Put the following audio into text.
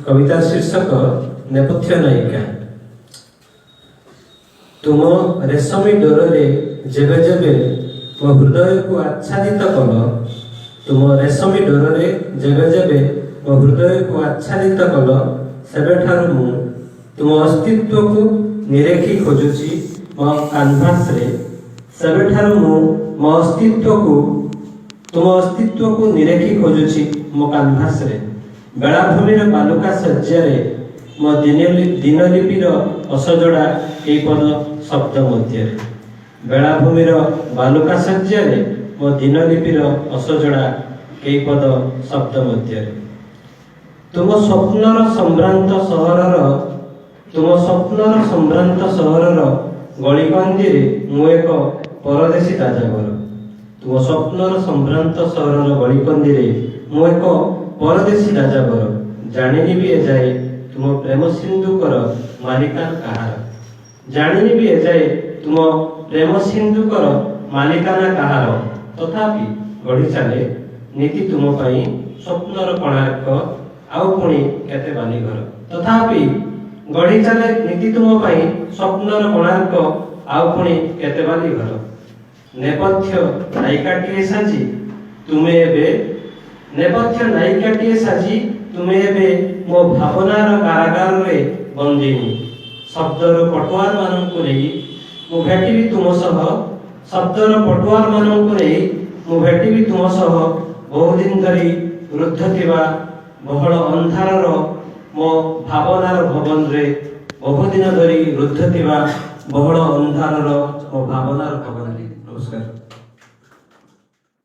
कविता शीर्षक नेपथ्य नायिका। तुम रेशमी डोरे जेबे जेबे मो हृदय को आच्छादित कल, तुम रेशमी डोरे जेबे जेबे मो हृदय को आच्छादित कल, सेबेठारु मु तुम अस्तित्व को निरेखी खोजुची मो कानभास रे, सेबेठारु मु मो अस्तित्व को तुम अस्तित्व को निरेखी खोजुची मो कानभास रे। बेलाभूमिर बालुका शଯ୍ୟାରେ मो दिनलिपिर असजड़ा कई पद शब्द मध्य। बेलाभूमिर बालुका शଯ୍ୟାରେ मो दिनलिपिर असजड़ा कई पद शब्द मध्य। तुम स्वप्नर सम्भ्रांत सहरर गलिकंदी मु एक परदेशी राजाघर। तुम स्वप्नर सम्भ्रांत सहरर गलिकंदी मु एक परदेशी राजाघर। जानिनी भी एजाए तुम प्रेम सिंधुकर मालिकान कहार, जानिनी भी एजाए तुम प्रेम सिंधुकर मालिकाना कहार। तथापि गढ़ी चले नीति तुम पाई स्वप्नर कोणार्क आउ पुणी केते बाली घर। तथापि गढ़ी चले नीति तुम पाई स्वप्नर कोणार्क आउ पुणी केते बाली घर। नेपथ्य नायिकाटिए साजी तुमे एबे, नेपथ्य नायिकाटिए साजी तुमे एबे मो भावनार कारागार रे बंदिनी। शब्दर पटुआर मानंकु नेई मु भेटिबी तुम सह, शब्दर पटुआर मानंकु नेई मु भेटिबी तुम सह। बहुदिन धरी रुद्ध थिबा बहळ अंधारर मो भावनार भवन रे, बहुदिन धरी रुद्ध थिबा बहळ अंधारर मो भावनार भवन रे। नमस्कार।